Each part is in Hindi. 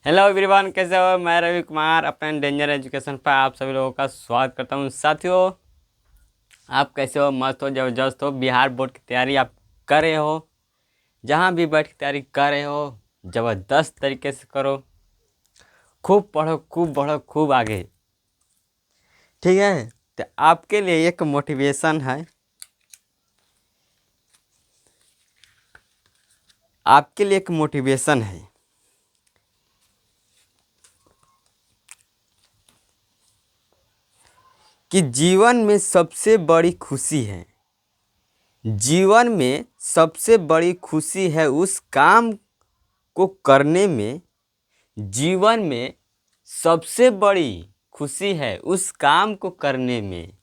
हेलो एवरीवन, कैसे हो? मैं रवि कुमार अपने डेंजर एजुकेशन पर आप सभी लोगों का स्वागत करता हूं। साथियों, आप कैसे हो? मस्त हो, ज़बरदस्त हो? बिहार बोर्ड की तैयारी आप कर रहे हो? जहां भी बैठ के तैयारी कर रहे हो, ज़बरदस्त तरीके से करो। खूब पढ़ो, खूब बढ़ो, खूब आगे। ठीक है? तो आपके लिए एक मोटिवेशन है, आपके लिए एक मोटिवेशन है कि जीवन में सबसे बड़ी खुशी है, जीवन में सबसे बड़ी खुशी है उस काम को करने में। जीवन में सबसे बड़ी खुशी है उस काम को करने में।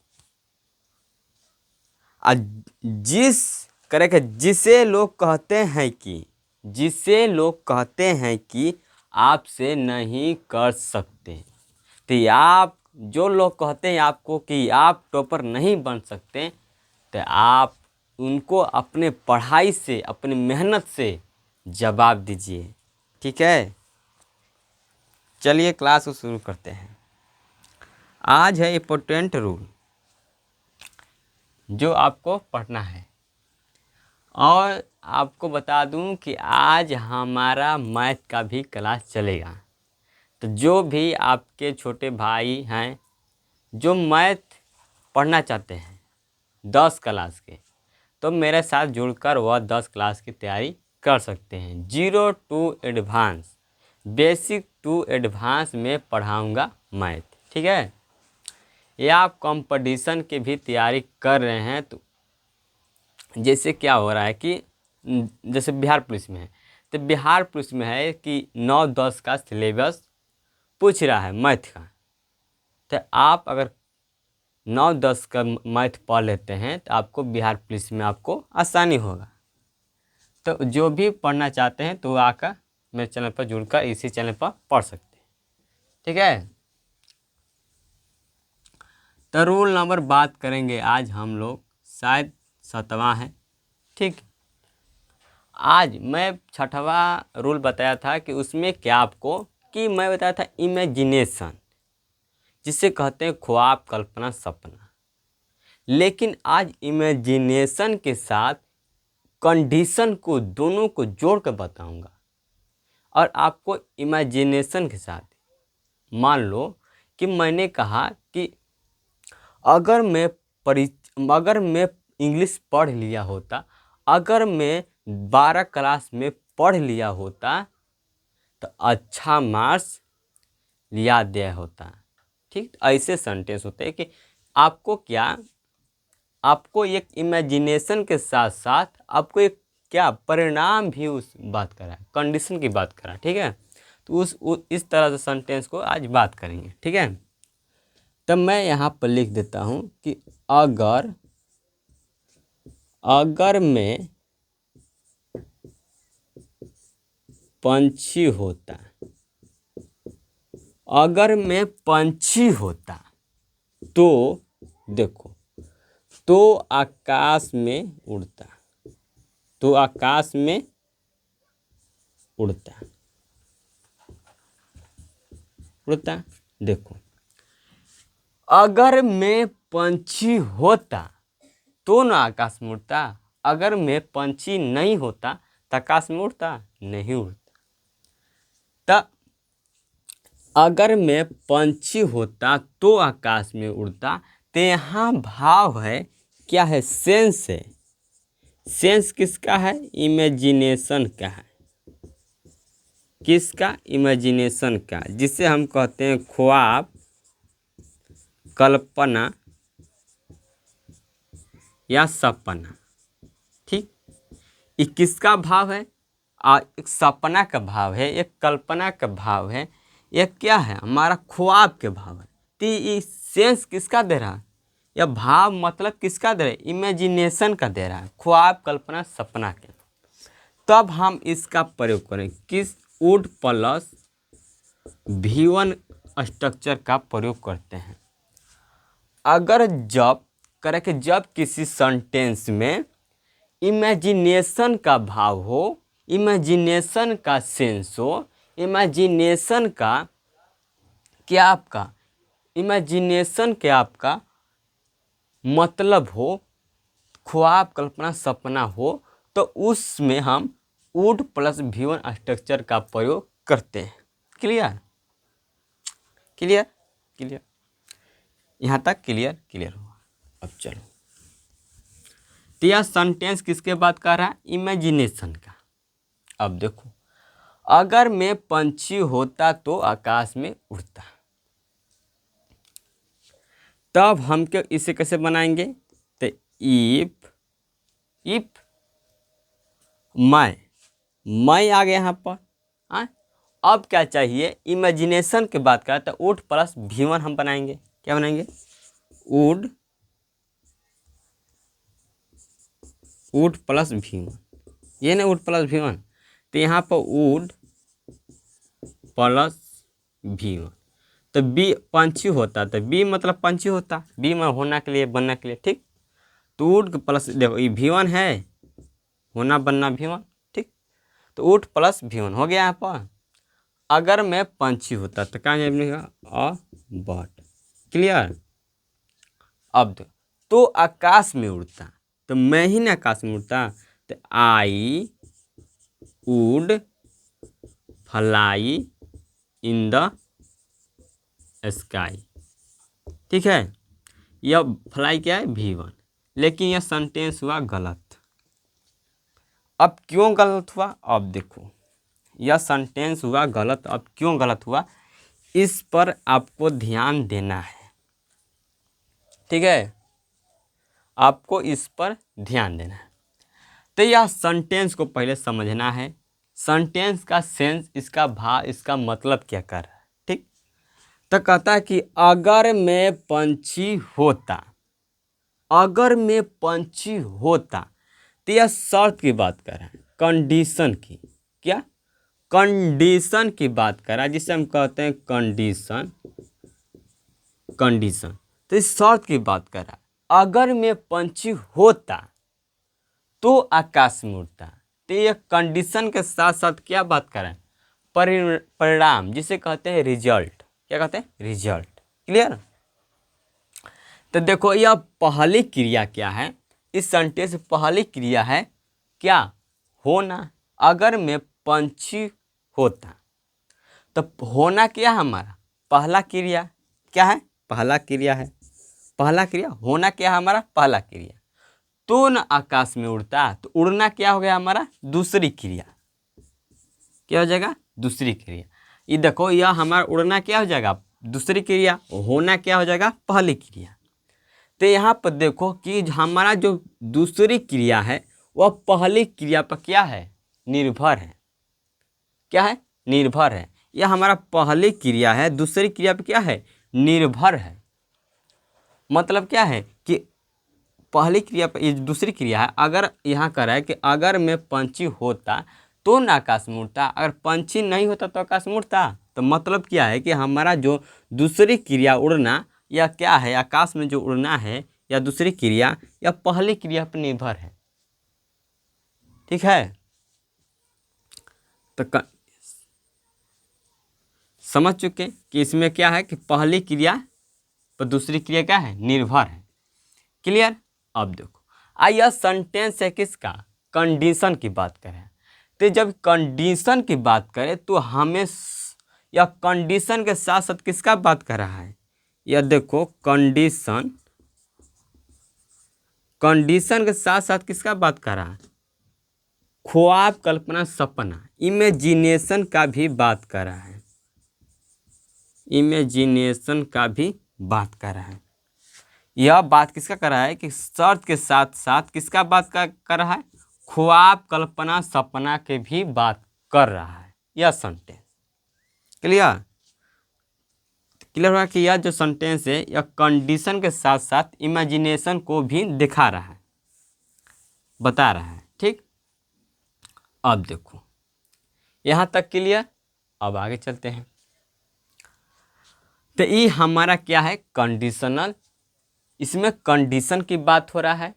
जिस करेक्ट, जिसे लोग कहते हैं कि आपसे नहीं कर सकते। तो आप, जो लोग कहते हैं आपको कि आप टॉपर नहीं बन सकते, तो आप उनको अपने पढ़ाई से, अपनी मेहनत से जवाब दीजिए। ठीक है, चलिए क्लास को शुरू करते हैं। आज है इम्पोर्टेंट रूल जो आपको पढ़ना है। और आपको बता दूं कि आज हमारा मैथ का भी क्लास चलेगा। तो जो भी आपके छोटे भाई हैं जो मैथ पढ़ना चाहते हैं 10 क्लास के, तो मेरे साथ जुड़कर वह 10 क्लास की तैयारी कर सकते हैं। 0 to advance, basic to advance में पढ़ाऊंगा मैथ। ठीक है? या आप कंपटीशन की भी तैयारी कर रहे हैं, तो जैसे क्या हो रहा है कि जैसे बिहार पुलिस में है, तो बिहार पुलिस में है कि 9-10 का सिलेबस पूछ रहा है मैथ का। तो आप अगर 9-10 का मैथ पढ़ लेते हैं तो आपको बिहार पुलिस में आपको आसानी होगा। तो जो भी पढ़ना चाहते हैं तो वो आकर मेरे चैनल पर जुड़कर इसी चैनल पर पढ़ सकते हैं। ठीक है? तो रूल नंबर बात करेंगे आज हम लोग, शायद 7वां है। ठीक, आज मैं 6वां रूल बताया था कि उसमें क्या आपको, कि मैं बताया था इमेजिनेशन, जिसे कहते हैं ख्वाब, कल्पना, सपना। लेकिन आज इमेजिनेशन के साथ कंडीशन को, दोनों को जोड़ कर बताऊंगा। और आपको इमेजिनेशन के साथ, मान लो कि मैंने कहा कि अगर मैं अगर मैं इंग्लिश पढ़ लिया होता, अगर मैं 12 क्लास में पढ़ लिया होता, तो अच्छा मार्क्स लिया दिया होता। ठीक, ऐसे सेंटेंस होते हैं कि आपको क्या, आपको एक इमेजिनेशन के साथ साथ आपको एक क्या परिणाम भी उस बात करा, कंडीशन की बात करा। ठीक है? तो इस तरह से सेंटेंस को आज बात करेंगे। ठीक है? तब मैं यहाँ पर लिख देता हूँ कि अगर मैं पंछी होता, अगर मैं पंछी होता तो देखो, तो आकाश में उड़ता, तो आकाश में उड़ता, उड़ता। देखो, अगर मैं पंछी होता तो ना आकाश में उड़ता, अगर मैं पंछी नहीं होता तो आकाश में उड़ता नहीं उड़ता। तो अगर मैं पंछी होता तो आकाश में उड़ता, तो यहाँ भाव है, क्या है? सेंस है। सेंस किसका है? इमेजिनेशन का है। किसका? इमेजिनेशन का, जिसे हम कहते हैं ख्वाब, कल्पना या सपना। ठीक, ये किसका भाव है? एक सपना का भाव है, एक कल्पना का भाव है, एक क्या है? हमारा ख्वाब के भाव है। तो ये सेंस किसका दे रहा है? यह भाव मतलब किसका दे रहा है? इमेजिनेशन का दे रहा है, ख्वाब, कल्पना, सपना के। तब हम इसका प्रयोग करें, किस? वुड प्लस V1 स्ट्रक्चर का प्रयोग करते हैं। अगर जब करें कि जब किसी सेंटेंस में इमेजिनेशन का भाव हो, इमेजिनेशन का सेंस हो, इमेजिनेशन का क्या आपका इमेजिनेशन के आपका मतलब हो, ख्वाब, कल्पना, सपना हो, तो उसमें हम वुड प्लस V1 स्ट्रक्चर का प्रयोग करते हैं। क्लियर क्लियर क्लियर, यहाँ तक क्लियर क्लियर हुआ। अब चलो, तो यह सेंटेंस किसके बात कर रहा है? इमेजिनेशन का। अब देखो, अगर मैं पंछी होता तो आकाश में उड़ता, तब हम क्या इसे कैसे बनाएंगे? तो इफ मैं आ गया यहाँ पर। हाँ, अब क्या चाहिए? इमेजिनेशन की बात करें तो वुड प्लस V1 हम बनाएंगे। क्या बनाएंगे? वुड प्लस V1, ये ना वुड प्लस V1, तो यहाँ पर वुड प्लस V1, तो बी पंछी होता, तो बी मतलब पंछी होता, बी में होना के लिए, बनने के लिए, ठीक। तो वुड प्लस, देखो ये V1 है, होना बनना V1, ठीक। तो वुड प्लस V1 हो गया यहाँ पर। अगर मैं पंछी होता तो क्या बनेगा? A bird. क्लियर। अब तो आकाश में उड़ता, तो मैं ही ना आकाश में उड़ता, तो I would fly in the sky. ठीक है, यह फ्लाई क्या है? V1, लेकिन यह सेंटेंस हुआ गलत। अब क्यों गलत हुआ? अब देखो, यह सेंटेंस हुआ गलत। अब क्यों गलत हुआ, इस पर आपको ध्यान देना है। ठीक है, आपको इस पर ध्यान देना है। तो यह सेंटेंस को पहले समझना है, सेंटेंस का सेंस, इसका भाव, इसका मतलब क्या कर रहा है। ठीक, तो कहता है कि अगर मैं पंछी होता, अगर मैं पंछी होता, तो यह शर्त की बात कर रहा है, कंडीशन की। क्या? कंडीशन की बात कर रहा है, जिसे हम कहते हैं कंडीशन। कंडीशन, तो इस शर्त की बात कर रहा है, अगर मैं पंछी होता तो आकाश में उड़ता। तो ये कंडीशन के साथ साथ क्या बात कर रहे हैं? परिणाम, जिसे कहते हैं रिजल्ट। क्या कहते हैं? रिजल्ट। क्लियर। तो देखो, यह पहली क्रिया क्या है? इस सेंटेंस पहली क्रिया है क्या? होना। अगर मैं पंछी होता, तो होना क्या है हमारा? पहला क्रिया। क्या है? पहला क्रिया है। पहला क्रिया होना क्या है हमारा? पहला क्रिया। तो न आकाश में उड़ता, तो उड़ना क्या हो गया हमारा? दूसरी क्रिया। क्या हो जाएगा? दूसरी क्रिया। ये देखो, यह हमारा उड़ना क्या हो जाएगा? दूसरी क्रिया। होना क्या हो जाएगा? पहली क्रिया। तो यहाँ पर देखो कि हमारा जो दूसरी क्रिया है वह पहली क्रिया पर क्या है? निर्भर है। क्या है? निर्भर है। यह हमारा पहली क्रिया है, दूसरी क्रिया पर क्या है? निर्भर है। मतलब क्या है कि पहली क्रिया पर, ये दूसरी क्रिया है। अगर यहाँ कर रहा है कि अगर मैं पंछी होता तो न आकाश में उड़ता, अगर पंछी नहीं होता तो आकाश में उड़ता। तो मतलब क्या है कि हमारा जो दूसरी क्रिया उड़ना, या क्या है, आकाश में जो उड़ना है, या दूसरी क्रिया, या पहली क्रिया पर निर्भर है। ठीक है, तो समझ चुके कि इसमें क्या है कि पहली क्रिया पर दूसरी क्रिया क्या है? निर्भर है। क्लियर। अब देखो, यह सेंटेंस है किसका? कंडीशन की बात करें। तो जब कंडीशन की बात करें तो हमें यह कंडीशन के साथ साथ किसका बात कर रहा है? यह देखो, कंडीशन, कंडीशन के साथ साथ किसका बात कर रहा है? ख्वाब, कल्पना, सपना, इमेजिनेशन का भी बात कर रहा है। इमेजिनेशन का भी बात कर रहा है। यह बात किसका कर रहा है कि शर्त के साथ साथ किसका बात कर रहा है? ख्वाब, कल्पना, सपना के भी बात कर रहा है यह सेंटेंस। क्लियर। क्लियर हुआ कि यह जो सेंटेंस है यह कंडीशन के साथ साथ इमेजिनेशन को भी दिखा रहा है, बता रहा है। ठीक। अब देखो, यहाँ तक क्लियर। अब आगे चलते हैं। तो ये हमारा क्या है? कंडीशनल। इसमें कंडीशन की बात हो रहा है,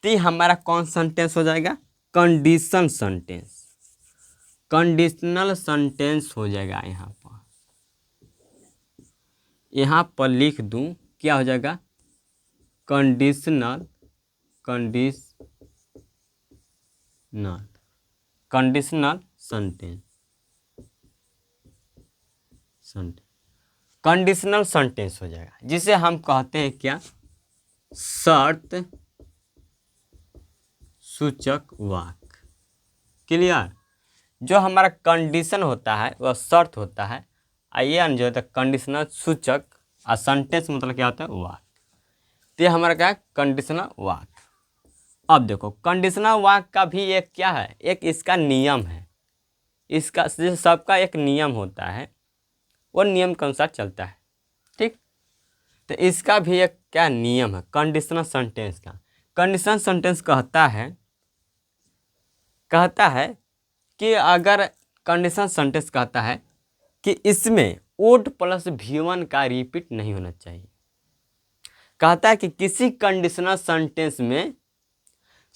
तो ये हमारा कौन सेंटेंस हो जाएगा? Condition sentence. कंडीशनल सेंटेंस हो जाएगा। यहाँ पर लिख दूं, क्या हो जाएगा? Conditional sentence. कंडीशनल सेंटेंस हो जाएगा, जिसे हम कहते हैं क्या? शर्त सूचक वाक्य। क्लियर? जो हमारा कंडीशन होता है वह शर्त होता है, आइए जो होता है कंडीशनल सूचक, और सेंटेंस मतलब क्या होता है? वाक्य। तो ये हमारा क्या है? कंडीशनल वाक्य। अब देखो, कंडीशनल वाक्य का भी एक क्या है? एक इसका नियम है। इसका जैसे सबका एक नियम होता है, वो नियम के अनुसार चलता है। ठीक, तो इसका भी एक क्या नियम है कंडीशनल सेंटेंस का? कंडीशनल सेंटेंस कहता है कि अगर कंडीशनल सेंटेंस कहता है कि इसमें वुड प्लस V1 का रिपीट नहीं होना चाहिए। कहता है कि किसी कंडीशनल सेंटेंस में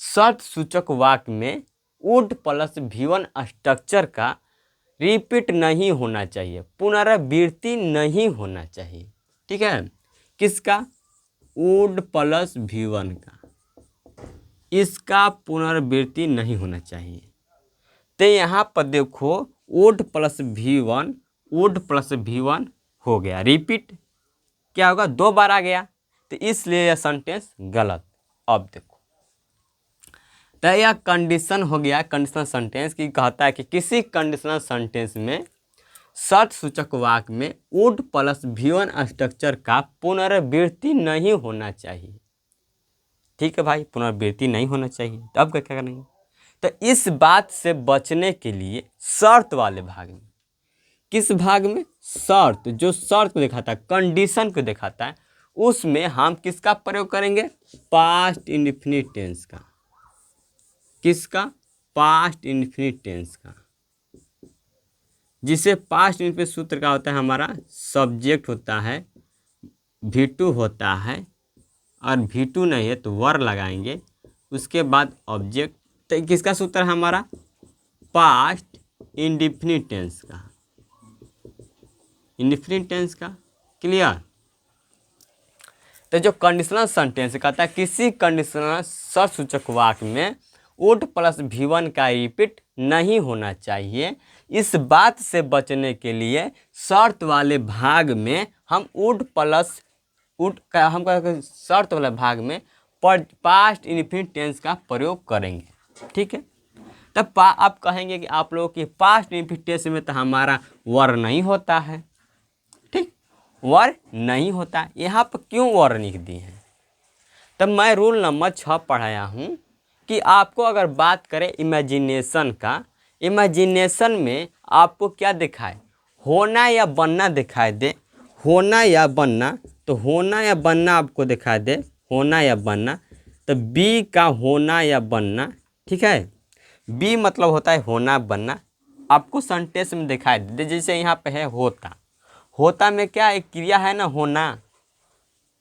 शर्त सूचक वाक्य में वुड प्लस V1 स्ट्रक्चर का रिपीट नहीं होना चाहिए, पुनरावृत्ति नहीं होना चाहिए। ठीक है, किसका? वुड प्लस V1 का, इसका पुनरावृत्ति नहीं होना चाहिए। तो यहाँ पर देखो, वुड प्लस V1 हो गया, रिपीट क्या होगा? 2 बार आ गया, तो इसलिए यह सेंटेंस गलत। अब देखो, तो यह कंडीशन हो गया कंडीशनल सेंटेंस की। कहता है कि किसी कंडीशनल सेंटेंस में शर्त सूचक वाक्य में वुड प्लस V1 स्ट्रक्चर का पुनरावृत्ति नहीं होना चाहिए। ठीक है भाई, पुनरावृत्ति नहीं होना चाहिए। तो अब क्या करेंगे? तो इस बात से बचने के लिए शर्त वाले भाग में, किस भाग में? शर्त, जो शर्त को दिखाता है, कंडीशन को दिखाता है, उसमें हम किसका प्रयोग करेंगे? पास्ट इंडेफिनिट टेंस का। किसका? पास्ट इंडेफिनिट टेंस का। जिसे पास्ट इंडेफिनिट सूत्र का होता है हमारा, सब्जेक्ट होता है, V2 होता है, और V2 नहीं है तो वर लगाएंगे, उसके बाद ऑब्जेक्ट। तो किसका सूत्र है हमारा? पास्ट इंडेफिनिट टेंस का, इंडेफिनिट टेंस का। क्लियर? तो जो कंडीशनल सेंटेंस कहता है किसी कंडीशनल शर्त सूचक वाक्य में वुड प्लस V1 का रिपीट नहीं होना चाहिए। इस बात से बचने के लिए शर्त वाले भाग में हम शर्त वाले भाग में पास्ट इंडेफिनिट टेंस का प्रयोग करेंगे। ठीक है, तब आप कहेंगे कि आप लोगों की पास्ट इंडेफिनिट टेंस में तो हमारा वर नहीं होता है। ठीक, वर नहीं होता, यहाँ पर क्यों वर लिख दिए हैं? तब मैं रूल नंबर 6 पढ़ाया हूँ कि आपको अगर बात करें इमेजिनेशन का, इमेजिनेशन में आपको क्या दिखाए? होना या बनना दिखाई दे, होना या बनना, तो होना या बनना आपको दिखाई दे, होना या बनना, तो बी का होना या बनना। ठीक है, बी मतलब होता है होना बनना, आपको सेंटेंस में दिखाई दे। जैसे यहाँ पे है होता, होता में क्या एक क्रिया है ना, होना,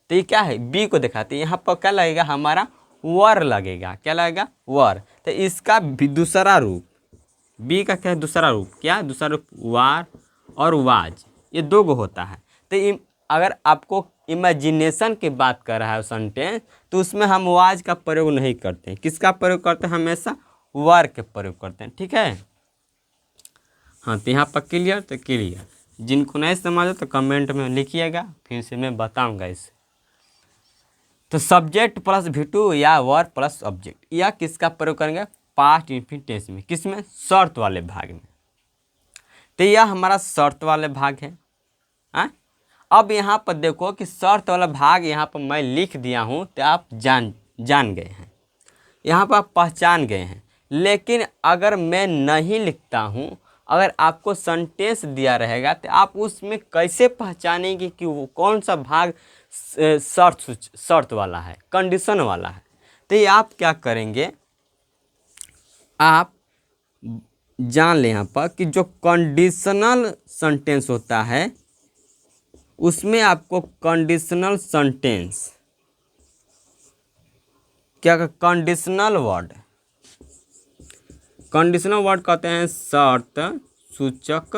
तो ये क्या है? बी को दिखाते। यहाँ पर क्या लगेगा? हमारा वर लगेगा। क्या लगेगा? वर। तो इसका भी दूसरा रूप, बी का क्या है? दूसरा रूप। क्या दूसरा रूप? वार और वाज, ये 2 गो होता है। तो अगर आपको इमेजिनेशन की बात कर रहा है सेंटेंस, तो उसमें हम वाज का प्रयोग नहीं करते हैं। किसका प्रयोग करते हैं? हमेशा वर के प्रयोग करते हैं। ठीक है, हाँ, तो यहाँ पर क्लियर? तो क्लियर। जिनको नहीं समझो तो कमेंट में लिखिएगा, फिर से मैं बताऊँगा इसे। तो सब्जेक्ट प्लस V2 या वर प्लस ऑब्जेक्ट, या किसका प्रयोग करेंगे? पास्ट इंडेफिनिट टेंस में। किसमें? शर्त वाले भाग में। तो यह हमारा शर्त वाले भाग है। अब यहाँ पर देखो कि शर्त वाला भाग यहाँ पर मैं लिख दिया हूँ, तो आप जान गए हैं, यहाँ पर आप पहचान गए हैं। लेकिन अगर मैं नहीं लिखता हूँ, अगर आपको सेंटेंस दिया रहेगा, तो आप उसमें कैसे पहचानेंगे कि वो कौन सा भाग शर्त वाला है, कंडीशन वाला है? तो ये आप क्या करेंगे? आप जान लें यहाँ पर कि जो कंडीशनल सेंटेंस होता है, उसमें आपको कंडीशनल सेंटेंस क्या, कंडीशनल वर्ड, कंडीशनल वर्ड कहते हैं शर्त सूचक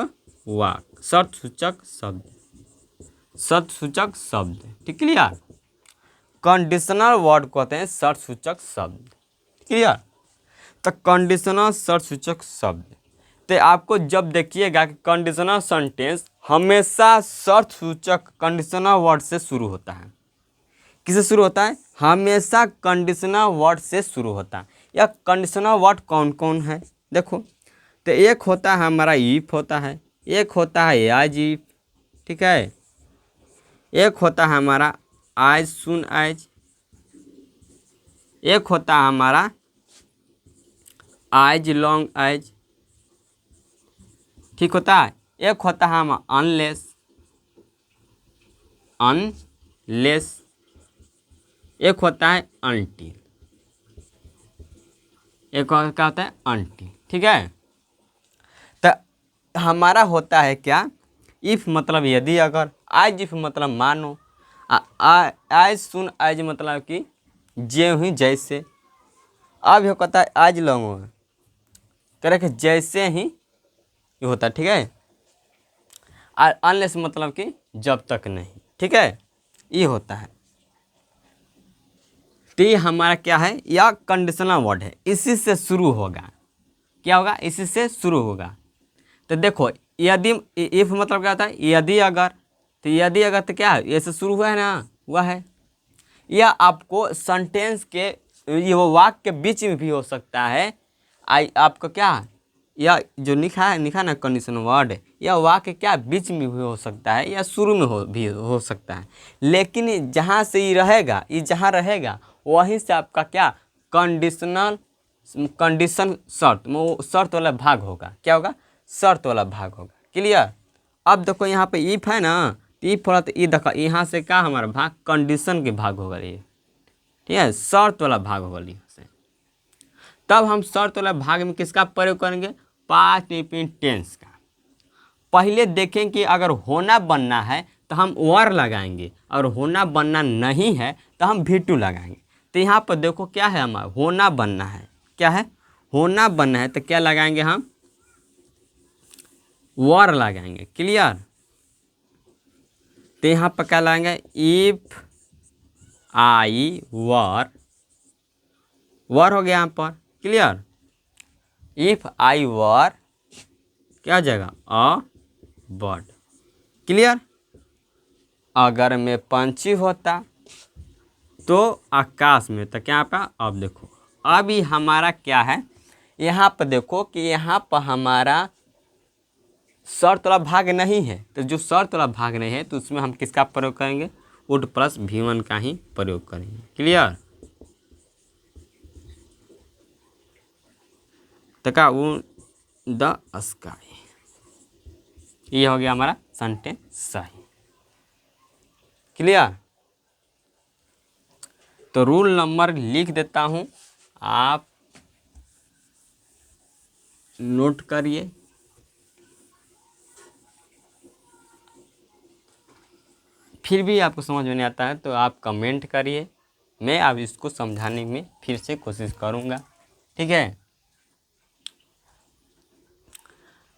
वाक्य, शर्त सूचक शब्द, शर्त सूचक शब्द। ठीक क्लियर। कंडीशनल वर्ड कहते हैं शर्त सूचक शब्द। क्लियर। तो कंडीशनल शर्त सूचक शब्द, तो आपको जब देखिएगा कि कंडीशनल सेंटेंस हमेशा शर्त सूचक कंडीशनल वर्ड से शुरू होता है। किससे शुरू होता है? हमेशा कंडीशनल वर्ड से शुरू होता है। यह कंडीशनल वर्ड कौन कौन है देखो, तो एक होता है हमारा इफ होता है, एक होता है एज इफ, ठीक है, एक होता है हमारा एज सुन एज, एक होता है हमारा एज लॉन्ग एज, ठीक होता है, एक होता है हमारा अनलेस, अनलेस, एक होता है अनटिल, एक और क्या होता है अनटिल। ठीक है। तो हमारा होता है क्या, इफ मतलब यदि अगर, आज इफ मतलब मानो, आज सुन आज मतलब कि जे हुई जैसे, अब ये कहता है आज लॉन्ग करे कि जैसे ही ये होता है। ठीक है। और अनलेस मतलब कि जब तक नहीं। ठीक है, ये होता है। तो ये हमारा क्या है, यह कंडीशनल वर्ड है, इसी से शुरू होगा। क्या होगा? इसी से शुरू होगा। तो देखो यदि, इफ मतलब क्या होता है यदि अगर, तो यदि अगर तो क्या है, ये से शुरू हुआ है ना, हुआ है। यह आपको सेंटेंस के, ये वो वाक्य के बीच में भी हो सकता है। आपको क्या, यह जो लिखा ना कंडीशनल वर्ड, यह वाक्य क्या बीच में भी हो सकता है या शुरू में भी हो सकता है। लेकिन जहाँ से ये रहेगा, ये जहाँ रहेगा वहीं से आपका क्या कंडीशनल, कंडीशन शर्त, वो शर्त वाला भाग होगा। क्या होगा? शर्त वाला भाग होगा। क्लियर। अब देखो यहाँ पे इफ है ना, तो इफ थोड़ा, तो ये देखो यहाँ से क्या हमारा भाग कंडीशन के भाग होगा ये। ठीक है, शर्त वाला भाग होगा यहाँ से। तब हम शर्त वाला भाग में किसका प्रयोग करेंगे? पास्ट इंडेफिनिट टेंस का। पहले देखें कि अगर होना बनना है तो हम वर लगाएंगे, और होना बनना नहीं है तो हम V2 लगाएंगे। तो यहाँ पर देखो क्या है, हमारा होना बनना है। क्या है? होना बनना है, तो क्या लगाएंगे हम? वर लगाएंगे। क्लियर। तो यहाँ पर क्या लगाएंगे? इफ आई वर, वर हो गया यहाँ पर। क्लियर। इफ आई वर क्या जगह? A bird. क्लियर। अगर मैं पंछी होता तो आकाश में, तो क्या पे? अब देखो अभी हमारा क्या है, यहाँ पर देखो कि यहाँ पर हमारा शर्त वाला भाग नहीं है। तो जो शर्त वाला भाग नहीं है तो उसमें हम किसका प्रयोग करेंगे? वुड प्लस V1 का ही प्रयोग करेंगे। क्लियर। तो क्या वो द स्काई, ये हो गया हमारा सेंटेंस सही। क्लियर। तो रूल नंबर लिख देता हूँ, आप नोट करिए। फिर भी आपको समझ में नहीं आता है तो आप कमेंट करिए, मैं अब इसको समझाने में फिर से कोशिश करूँगा। ठीक है।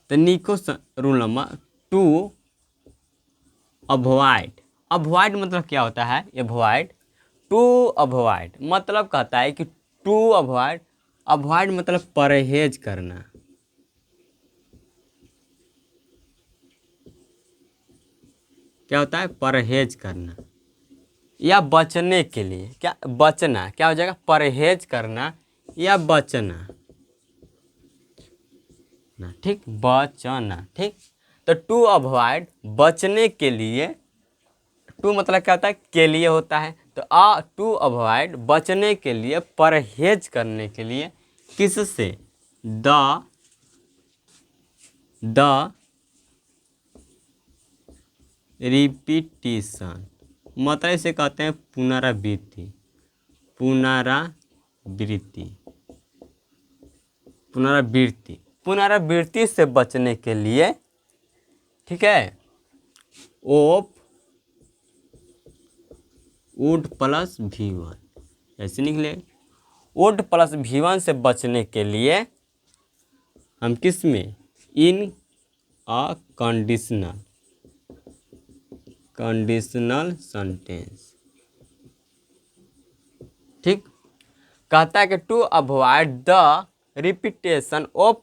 तो निको रूल नंबर 2, अवॉइड। अवॉइड मतलब क्या होता है? अवॉइड, टू अवॉइड मतलब कहता है कि टू अवॉइड, अवॉइड मतलब परहेज करना। क्या होता है? परहेज करना या बचने के लिए। क्या? बचना। क्या हो जाएगा? परहेज करना या बचना ना। ठीक, बचना। ठीक। तो टू अवॉइड बचने के लिए, टू मतलब क्या होता है? के लिए होता है। तो टू अवॉइड बचने के लिए, परहेज करने के लिए। किससे? द रिपीटिशन, मतलब इसे कहते हैं पुनरावृत्ति, पुनरावृत्ति, पुनरावृत्ति, पुनरावृत्ति से बचने के लिए। ठीक है। ओप वुड प्लस V1 ऐसे निकले। वुड प्लस V1 से बचने के लिए हम किस में, इन अ कंडीशनल सेंटेंस। ठीक। कहता है कि to avoid the repetition of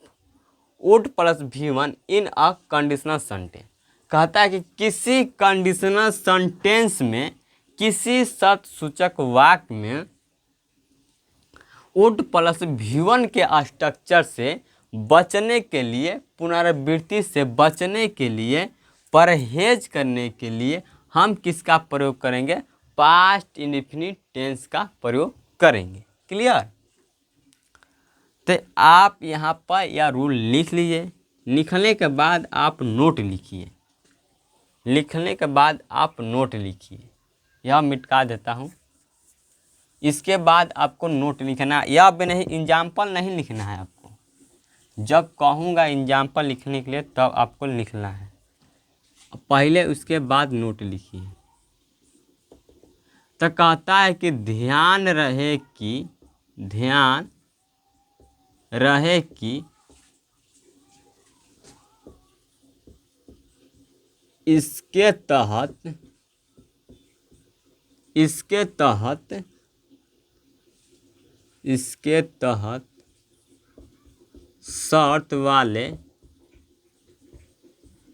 would plus V1 in a conditional sentence. कहता है कि किसी कंडीशनल सेंटेंस में, किसी शर्त सूचक वाक्य में वुड प्लस V1 के स्ट्रक्चर से बचने के लिए, पुनरावृत्ति से बचने के लिए, परहेज करने के लिए हम किसका प्रयोग करेंगे, पास्ट इंडेफिनिट टेंस का प्रयोग करेंगे। क्लियर। तो आप यहाँ पर यह रूल लिख लीजिए। लिखने के बाद आप नोट लिखिए। लिखने के बाद आप नोट लिखिए। यह मिटा देता हूँ। इसके बाद आपको नोट लिखना, यह भी नहीं, एग्जाम्पल नहीं लिखना है आपको। जब कहूँगा एग्जाम्पल लिखने के लिए तब आपको लिखना है, पहले उसके बाद नोट लिखिए। तो कहता है कि ध्यान रहे कि इसके तहत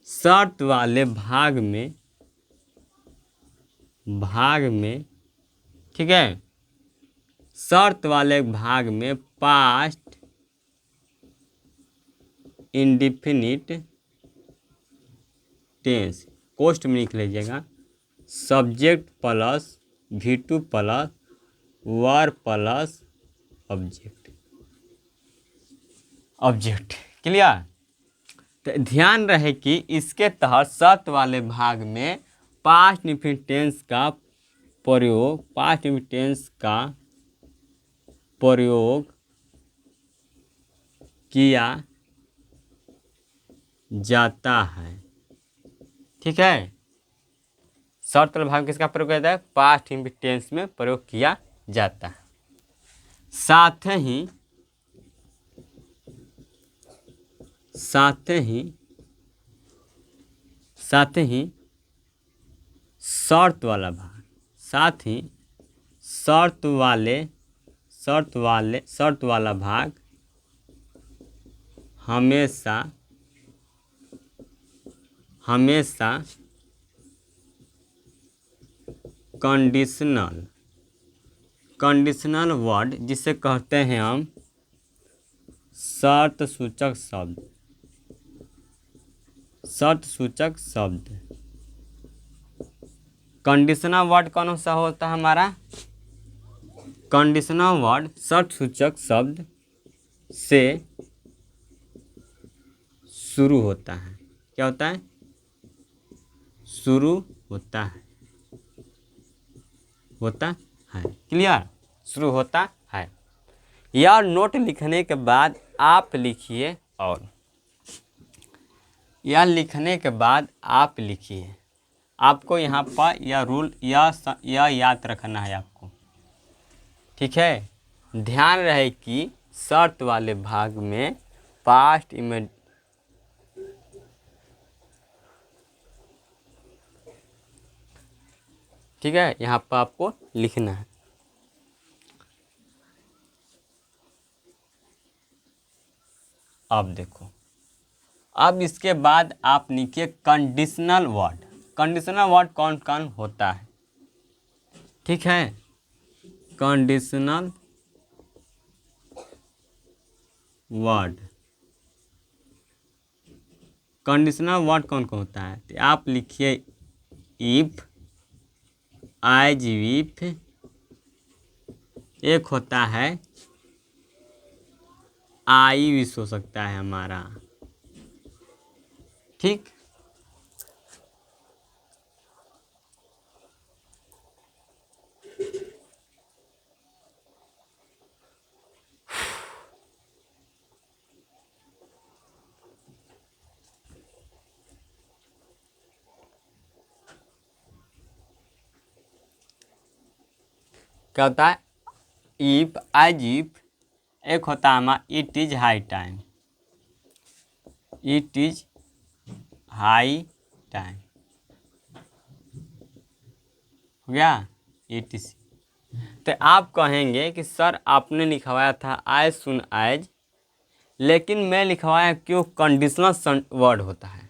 शर्त वाले भाग में, ठीक है, शर्त वाले भाग में पास्ट इंडेफिनिट टेंस, कोष्ठ में लिख लीजिएगा, subject plus V2 plus verb plus object. Clear. तो ध्यान रहे कि इसके तहत शर्त वाले भाग में पास्ट इंडेफिनिट टेंस का प्रयोग किया जाता है। ठीक है। शर्त वाले भाग में किसका प्रयोग किया जाता है, पास्ट इंडेफिनिट टेंस में प्रयोग किया जाता है। साथ ही शर्त वाला भाग हमेशा कंडीशनल वर्ड, जिसे कहते हैं हम शर्त सूचक शब्द। कंडीशनल वर्ड कौन सा होता है हमारा, कंडीशनल वर्ड शर्त सूचक शब्द से शुरू होता है। क्या होता है, शुरू होता है। क्लियर। शुरू होता है। यह नोट लिखने के बाद आप लिखिए, और यह लिखने के बाद आप लिखिए। आपको यहाँ पर यह रूल, यह याद रखना है आपको। ठीक है। ध्यान रहे कि शर्त वाले भाग में पास्ट इमेज, ठीक है, यहाँ पर आपको लिखना है। अब देखो, अब इसके बाद आप लिखिए कंडीशनल वर्ड। कंडीशनल वर्ड कौन कौन होता है, ठीक है। कंडीशनल वर्ड कौन कौन होता है, तो आप लिखिए इफ, एज इफ, एक होता है आई विश हो सकता है हमारा, ठीक। क्या होता है, इफ, एज इफ, एक होता है हमारा it is high time, it is high time. हो गया ETC। तो आप कहेंगे कि सर आपने लिखवाया था एज सुन एज, लेकिन मैं लिखवाया क्यों कंडीशनल वर्ड होता है।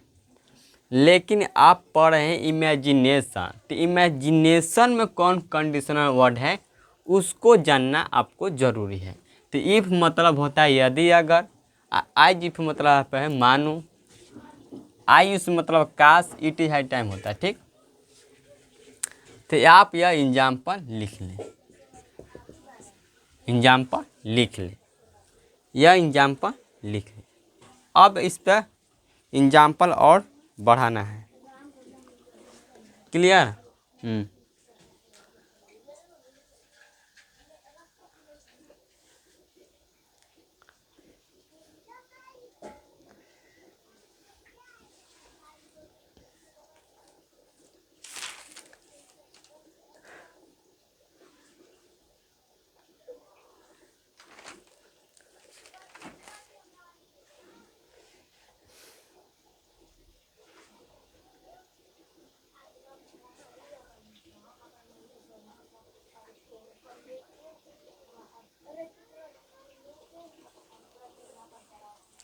लेकिन आप पढ़ रहे हैं इमेजिनेशन, तो इमेजिनेशन में कौन कंडीशनल वर्ड है उसको जानना आपको ज़रूरी है। तो इफ़ मतलब होता है यदि अगर, आज इफ मतलब है मानो, आई उस मतलब काश, इट इज हाई टाइम होता है। ठीक, तो आप यह एग्जाम्पल लिख लें, एग्जाम्पल लिख लें, यह एग्जाम्पल लिख लें। अब इस पर एग्जाम्पल और बढ़ाना है। क्लियर?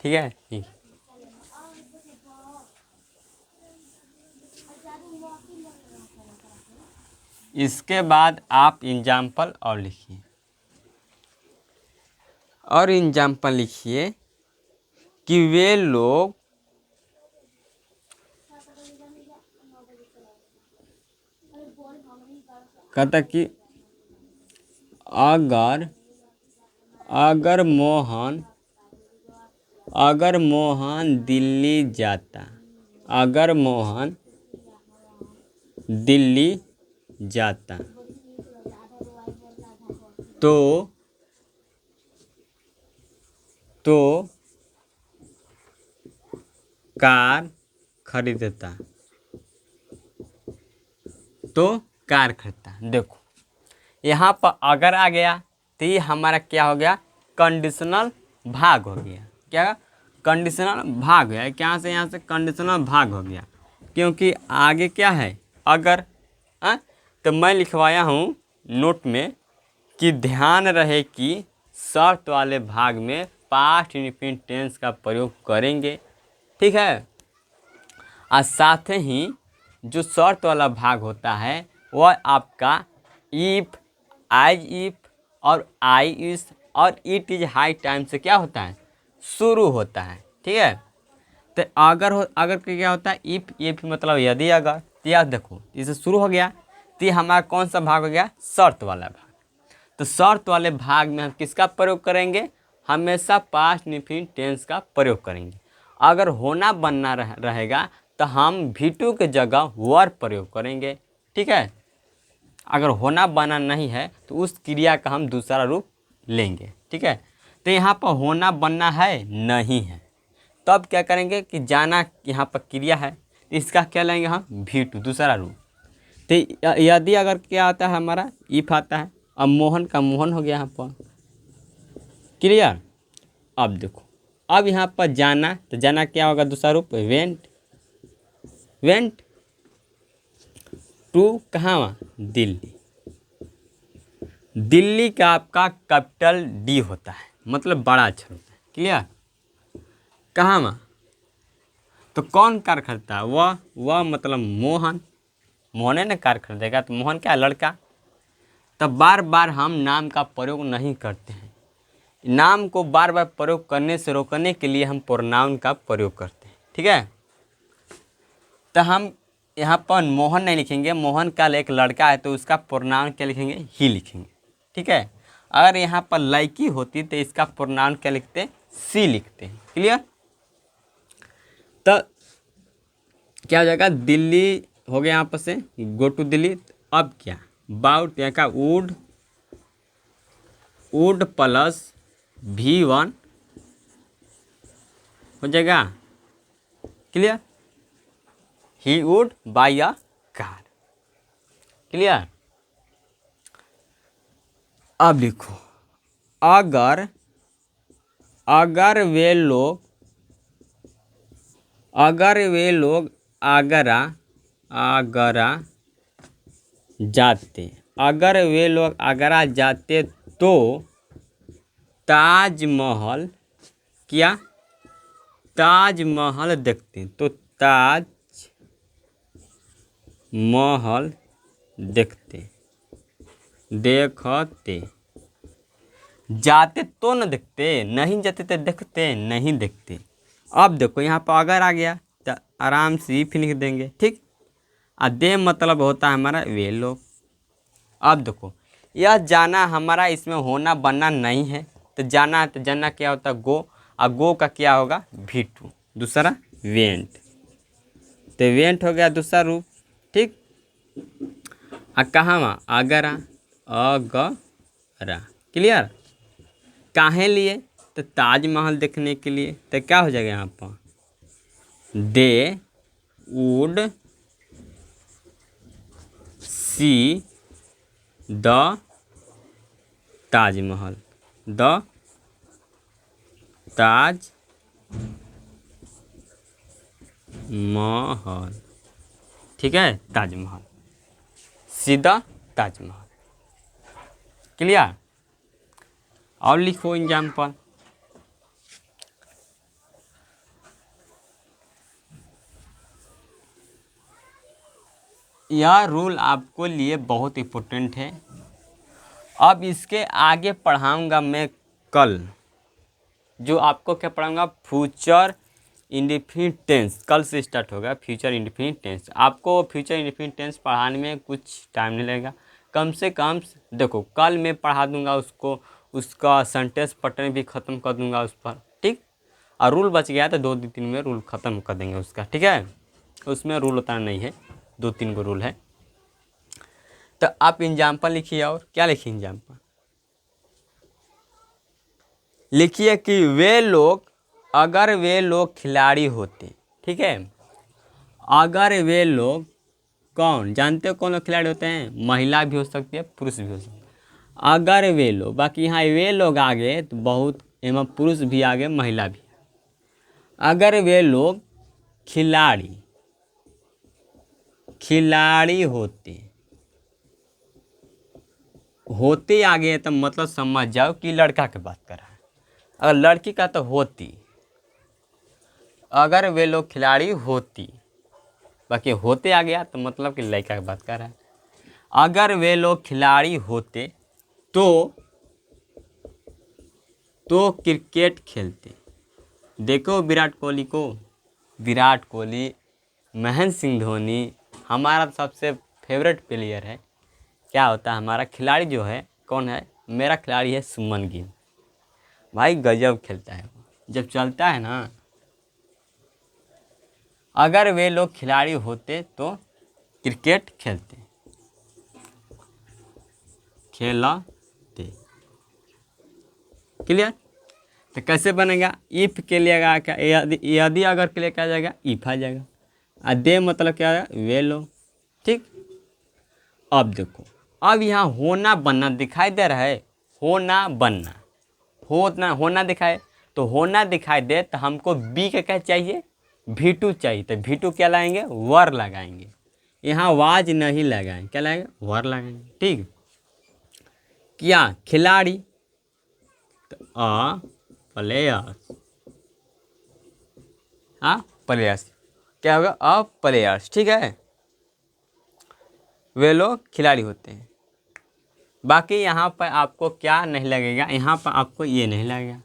ठीक है, ठीक। इसके बाद आप एग्जाम्पल और लिखिए, और एग्जाम्पल लिखिए कि वे लोग कहता कि अगर अगर मोहन दिल्ली जाता, अगर मोहन दिल्ली जाता तो कार खरीदता, तो कार खरीदता। देखो यहाँ पर अगर आ गया तो ये हमारा क्या हो गया, कंडीशनल भाग हो गया। क्या कंडीशनल भाग है, क्या से यहाँ से कंडीशनल भाग हो गया, क्योंकि आगे क्या है अगर। तो मैं लिखवाया हूँ नोट में कि ध्यान रहे कि शर्त वाले भाग में पास्ट इंडेफिनिट टेंस का प्रयोग करेंगे। ठीक है, और साथ ही जो शर्त वाला भाग होता है वह आपका इफ, एज इफ और आई इज और इट इज हाई टाइम से क्या होता है, शुरू होता है। ठीक है, तो अगर क्या होता है इफ मतलब यदि अगर, तो यह देखो इसे शुरू हो गया, तो ये हमारा कौन सा भाग हो गया, शर्त वाला भाग। तो शर्त वाले भाग में हम किसका प्रयोग करेंगे, हमेशा पास्ट इंडेफिनिट टेंस का प्रयोग करेंगे। अगर होना बनना रहेगा तो हम V2 के जगह वर प्रयोग करेंगे। ठीक है, अगर होना बना नहीं है तो उस क्रिया का हम दूसरा रूप लेंगे। ठीक है, तो यहाँ पर होना बनना है नहीं है, तब क्या करेंगे कि जाना यहाँ पर क्रिया है, तो इसका क्या लेंगे हम V2 दूसरा रूप। तो यदि अगर क्या आता है हमारा इफ आता है, अब मोहन का मोहन हो गया यहाँ पर। क्लियर? अब देखो, अब यहाँ पर जाना, तो जाना क्या होगा दूसरा रूप, वेंट, वेंट टू कहाँ, दिल्ली। दिल्ली का आपका कैपिटल D होता है, मतलब बड़ा अक्षर होता है। क्लियर? कहाँ, तो कौन कार खरीदता है, वह मतलब मोहन, मोहन ने कार खरीदेगा, तो मोहन क्या लड़का। तब बार बार हम नाम का प्रयोग नहीं करते हैं, नाम को बार बार प्रयोग करने से रोकने के लिए हम प्रोनाउन का प्रयोग करते हैं। ठीक है, तो हम यहाँ पर मोहन नहीं लिखेंगे, मोहन का एक लड़का है तो उसका प्रोनाउन क्या लिखेंगे, ही लिखेंगे। ठीक है, अगर यहाँ पर लड़की होती तो इसका प्रोनाउन क्या लिखते, सी लिखते हैं। क्लियर? तो क्या हो जाएगा, दिल्ली हो गया यहाँ पर से, गो टू दिल्ली। अब क्या बाउट, यहाँ का वुड प्लस V1 हो जाएगा। Clear? He would buy a car. Clear? अब लिखो, अगर वे लोग अगर वे लोग आगरा आगरा जाते, अगर वे लोग आगरा जाते तो ताजमहल, क्या ताजमहल देखते, तो ताज महल देखते, देखते, जाते तो न देखते, नहीं जाते तो देखते, नहीं देखते। अब देखो यहाँ पर अगर आ गया तो आराम से ही फिर लिख देंगे, ठीक। दे मतलब होता है हमारा वे लोग। अब देखो यह जाना हमारा इसमें होना बनना नहीं है, तो जाना है तो जाना क्या होता है गो, और गो का क्या होगा भी2, दूसरा वेंट, तो वेंट हो गया दूसरा रूप, ठीक। कहाँ वहाँ आगरा, अगरा, क्लियर। काहे लिए, तो ताजमहल देखने के लिए, तो क्या हो जाएगा यहाँ पर they would see the Taj Mahal, the Taj Mahal, ठीक है, ताजमहल, सीधा ताजमहल, क्लियर। और लिखो एग्जाम्पल, यह रूल आपको लिए बहुत इम्पोर्टेंट है। अब इसके आगे पढ़ाऊंगा मैं कल, जो आपको क्या पढ़ाऊंगा फ्यूचर इंडेफिनिट टेंस, कल से स्टार्ट होगा फ्यूचर इंडेफिनिट टेंस। आपको फ्यूचर इंडेफिनिट टेंस पढ़ाने में कुछ टाइम नहीं लगेगा, कम से कम देखो कल मैं पढ़ा दूंगा उसको, उसका सेंटेंस पैटर्न भी ख़त्म कर दूंगा उस पर, ठीक। और रूल बच गया तो 2-3 में रूल ख़त्म कर देंगे उसका, ठीक है। उसमें रूल उतना नहीं है, 2-3 को रूल है। तो आप एग्जाम्पल लिखिए, और क्या लिखिए एग्जाम्पल, लिखिए कि वे लोग, अगर वे लोग खिलाड़ी होते, ठीक है। अगर वे लोग, कौन जानते हो कौन लोग खिलाड़ी होते हैं, महिला भी हो सकती है पुरुष भी हो सकती है। अगर वे लोग, बाकी यहाँ वे लोग आगे तो बहुत एवं पुरुष भी आगे महिला भी। अगर वे लोग खिलाड़ी खिलाड़ी होते, होते आगे तो मतलब समझ जाओ कि लड़का की बात कर रहा है, अगर लड़की का तो होती, अगर वे लोग खिलाड़ी होती, बाकी होते आ गया तो मतलब कि लड़का की बात कर रहा है। अगर वे लोग खिलाड़ी होते तो क्रिकेट खेलते। देखो विराट कोहली को, विराट कोहली, महेंद्र सिंह धोनी हमारा सबसे फेवरेट प्लेयर है। क्या होता है हमारा खिलाड़ी जो है कौन है, मेरा खिलाड़ी है सुमन गिल, भाई गजब खेलता है वो, जब चलता है ना। अगर वे लोग खिलाड़ी होते तो क्रिकेट खेलते, क्लियर। तो कैसे बनेगा, इफ के लिए क्या, यदि अगर के लिए क्या आ जाएगा इफ आ जाएगा, और दे मतलब क्या आएगा वे लोग, ठीक। अब देखो, अब यहाँ होना बनना दिखाई दे रहा है, होना बनना, होना दिखाए, तो होना दिखाई दे तो हमको बी का क्या चाहिए भी2 चाहिए, तो भी2 क्या लगाएंगे वर लगाएंगे, यहाँ वाज नहीं लगाएंगे, क्या लगाएंगे वर लगाएंगे, ठीक। क्या खिलाड़ी, तो प्लेयर्स, हाँ प्लेयर्स, क्या होगा प्लेयर्स, ठीक है, वे लोग खिलाड़ी होते हैं। बाकी यहाँ पर आपको क्या नहीं लगेगा, यहाँ पर आपको ये नहीं लगेगा।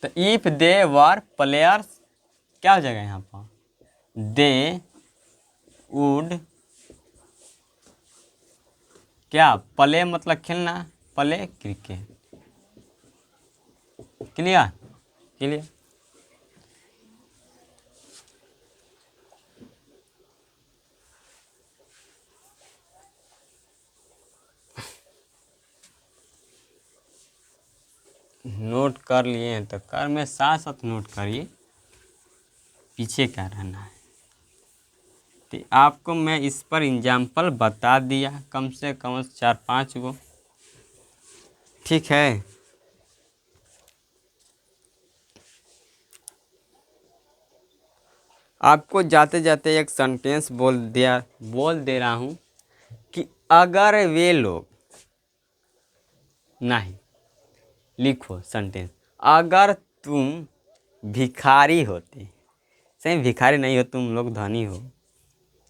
तो इफ दे वर प्लेयर्स क्या हो जाएगा यहाँ पर, दे वुड, क्या प्ले मतलब खेलना, play cricket, clear clear. Note कर लिए हैं तो कर में साथ साथ नोट करिए, पीछे क्या रहना है। तो आपको मैं इस पर एग्जाम्पल बता दिया कम से कम 4-5 गो, ठीक है। आपको जाते जाते एक सेंटेंस बोल दे रहा हूँ कि अगर वे लोग, नहीं, लिखो सेंटेंस, अगर तुम भिखारी होते, सही भिखारी नहीं हो तुम लोग, धनी हो,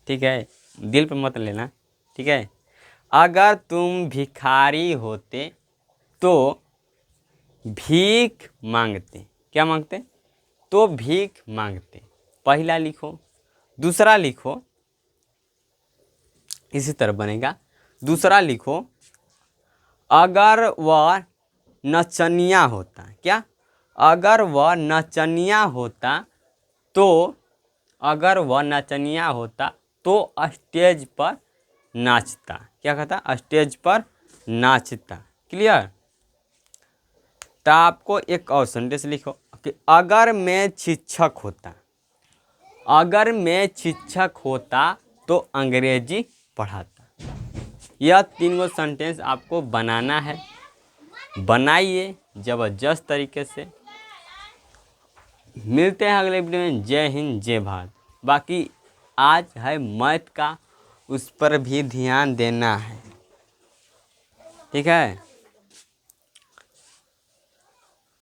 ठीक है, दिल पे मत लेना, ठीक है। अगर तुम भिखारी होते तो भीख मांगते, क्या मांगते, तो भीख मांगते, पहला लिखो। दूसरा लिखो, इसी तरह बनेगा। दूसरा लिखो, अगर वह नचनिया होता, क्या, अगर वह नचनिया होता तो, अगर वह नचनिया होता तो स्टेज पर नाचता, क्या कहता, स्टेज पर नाचता। क्लियर। तो आपको एक और सेंटेंस लिखो कि अगर मैं शिक्षक होता, अगर मैं शिक्षक होता तो अंग्रेजी पढ़ाता। यह 3 गो सेंटेंस आपको बनाना है, बनाइए ज़बरदस्त तरीके से। मिलते हैं अगले वीडियो में। जय हिंद, जय भारत। बाकी आज है मैथ का, उस पर भी ध्यान देना है, ठीक है।